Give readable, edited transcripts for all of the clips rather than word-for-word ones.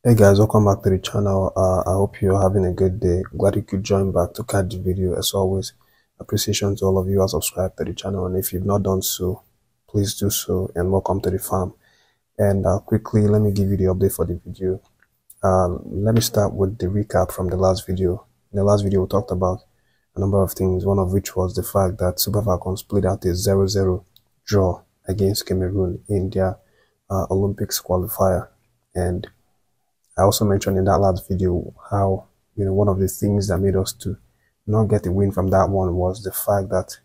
Hey guys, welcome back to the channel. I hope you're having a good day. Glad you could join back to catch the video. As always, appreciation to all of you who have subscribed to the channel, and if you've not done so, please do so, and welcome to the farm. And quickly, let me give you the update for the video. Let me start with the recap from the last video. In the last video, we talked about a number of things, one of which was the fact that Super Falcons played out a 0-0 draw against Cameroon in their Olympics qualifier. And I also mentioned in that last video how, one of the things that made us to not get a win from that one was the fact that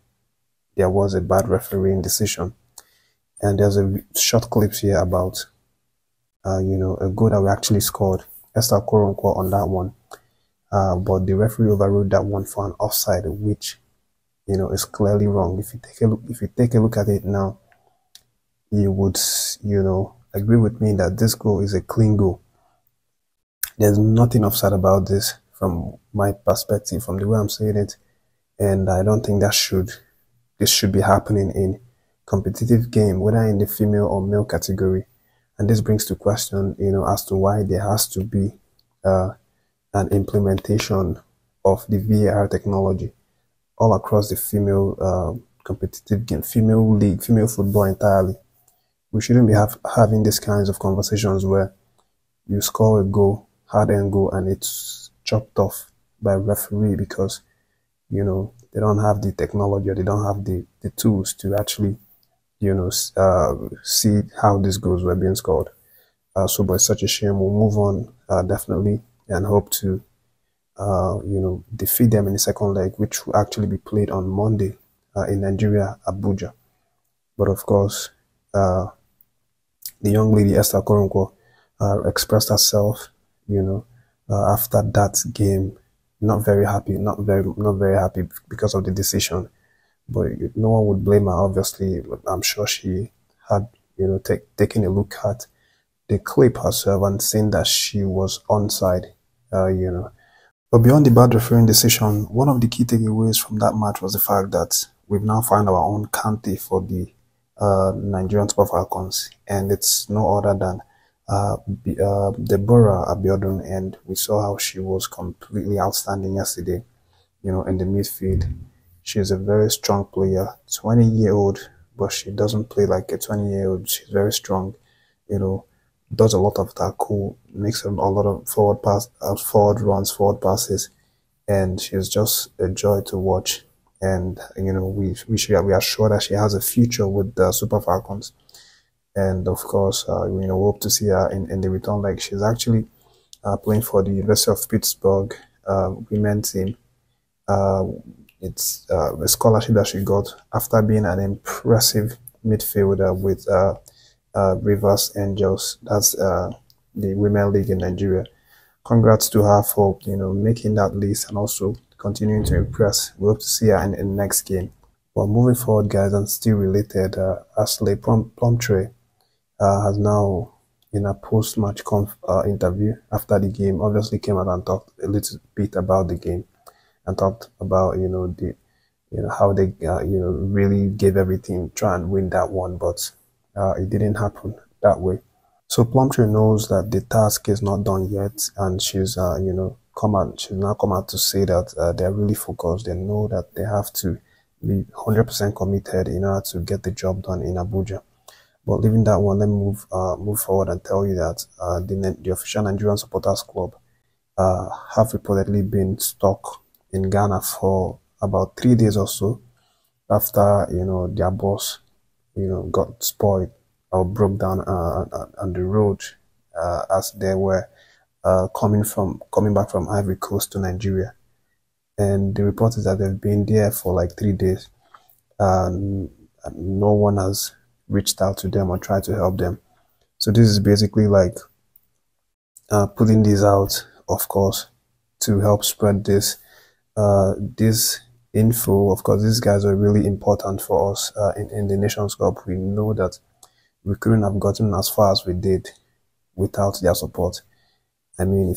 there was a bad refereeing decision. And there's a short clips here about, a goal that we actually scored, Esther Koronko on that one. But the referee overruled that one for an offside, which, is clearly wrong. If you take a look at it now, you would, agree with me that this goal is a clean goal. There's nothing offside about this from my perspective, from the way I'm saying it, and I don't think this should be happening in competitive game, whether in the female or male category. And this brings to question, as to why there has to be an implementation of the VAR technology all across the female competitive game, female league, female football entirely. We shouldn't be having these kinds of conversations where you score a goal, hard-end goal, and it's chopped off by a referee because, they don't have the technology, or they don't have the tools to actually, see how these goals were being scored. So, but it's such a shame. We'll move on, definitely, and hope to, defeat them in the second leg, which will actually be played on Monday in Nigeria, Abuja. But of course, the young lady, Esther Koronko, expressed herself, after that game, not very happy because of the decision. But no one would blame her, obviously. But I'm sure she had, taken a look at the clip herself and seen that she was onside, But beyond the bad refereeing decision, one of the key takeaways from that match was the fact that we've now found our own Kante for the Nigerian Super Falcons, and it's no other than Deborah Abiodun, and we saw how she was completely outstanding yesterday, in the midfield. She's a very strong player, 20-year-old, but she doesn't play like a 20-year-old. She's very strong, does a lot of tackle, makes a lot of forward runs, forward passes, and she's just a joy to watch. And, we are sure that she has a future with the Super Falcons. And of course, we hope to see her in the return leg. She's actually playing for the University of Pittsburgh women team. It's a scholarship that she got after being an impressive midfielder with Rivers Angels. That's the women league in Nigeria. Congrats to her for making that list and also continuing to impress. We hope to see her in the next game. Well, moving forward, guys, and still related, Ashley Plumptre has now, in a post-match interview after the game, obviously came out and talked a little bit about the game and talked about, how they, really gave everything, try and win that one, but it didn't happen that way. So Plumptre knows that the task is not done yet, and she's, she's now come out to say that they're really focused. They know that they have to be 100% committed in order to get the job done in Abuja. But leaving that one, let me move forward and tell you that the official Nigerian Supporters Club have reportedly been stuck in Ghana for about 3 days or so after their bus got spoiled or broke down on the road as they were coming back from Ivory Coast to Nigeria. And the report is that they've been there for like 3 days, and no one has reached out to them or tried to help them. So this is basically like putting this out, of course, to help spread this info. Of course, these guys are really important for us in the Nations Cup. We know that we couldn't have gotten as far as we did without their support. I mean,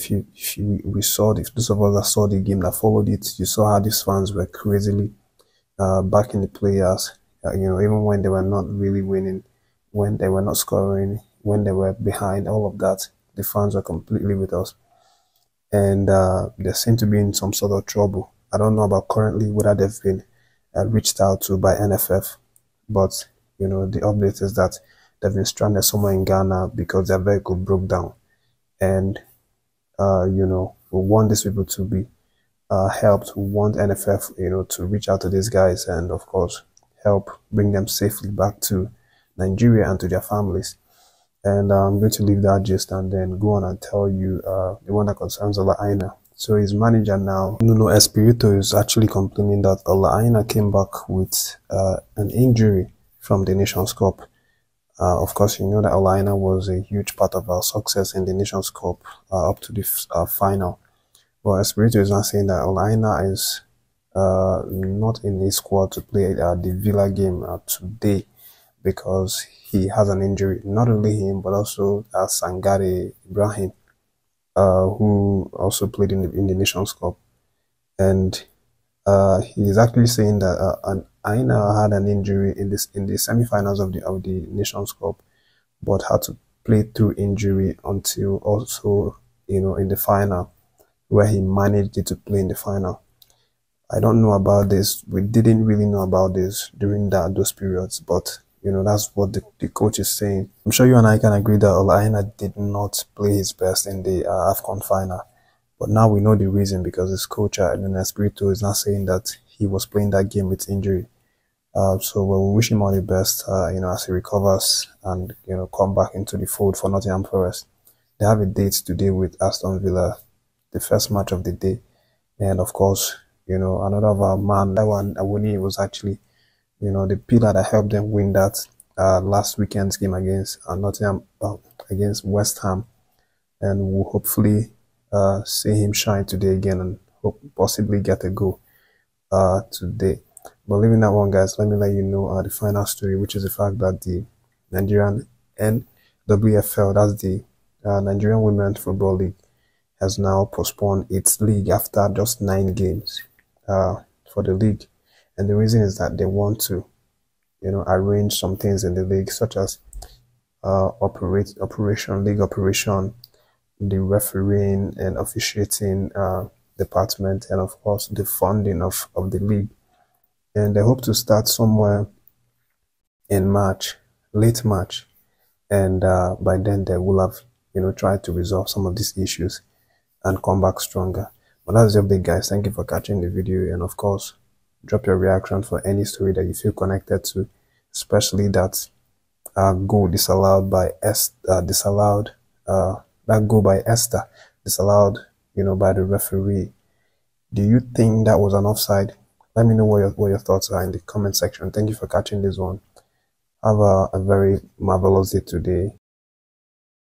we saw those of us that saw the game, that followed it, you saw how these fans were crazily backing the players. Even when they were not really winning, when they were not scoring, when they were behind, all of that. the fans were completely with us, and they seem to be in some sort of trouble. I don't know about currently whether they've been reached out to by NFF, but you know, the update is that they've been stranded somewhere in Ghana because their vehicle broke down, and you know, we want these people to be helped. We want NFF, you know, to reach out to these guys and of course help bring them safely back to Nigeria and to their families. And I'm going to leave that gist and then go on and tell you the one that concerns Aina. So his manager now, Nuno Espirito, is actually complaining that Aina came back with an injury from the Nations Cup. Of course, you know that Aina was a huge part of our success in the Nations Cup up to the final. But Espirito is not saying that Aina is not in his squad to play the Villa game today because he has an injury. Not only him, but also Sangare Ibrahim, who also played in the Nations Cup. And he's actually saying that Aina had an injury in the semi-finals of the Nations Cup, but had to play through injury until also, you know, in the final, where he managed to play in the final. I don't know about this. We didn't really know about this during those periods, but you know, that's what the coach is saying. I'm sure you and I can agree that Aina did not play his best in the AFCON final. But now we know the reason, because his coach, Espirito, is not saying that he was playing that game with injury. So we wish him all the best, you know, as he recovers and, you know, come back into the fold for Nottingham Forest. They have a date today with Aston Villa, the first match of the day. And of course, you know, another of our man, that one, Awuni, was actually, you know, the pillar that helped them win that last weekend's game against Nottingham, against West Ham. And we'll hopefully see him shine today again and hope possibly get a goal today. But leaving that one, guys, let me let you know the final story, which is the fact that the Nigerian NWFL, that's the Nigerian Women's Football League, has now postponed its league after just 9 games for the league. And the reason is that they want to, you know, arrange some things in the league, such as league operation, the refereeing and officiating department, and of course the funding of the league. And they hope to start somewhere in March, late March, and by then they will have, you know, tried to resolve some of these issues and come back stronger. But that's the update, guys. Thank you for catching the video, and of course, drop your reaction for any story that you feel connected to, especially that goal disallowed by that goal by Esther disallowed, you know, by the referee. Do you think that was an offside? Let me know what your thoughts are in the comment section. Thank you for catching this one. Have a very marvelous day today.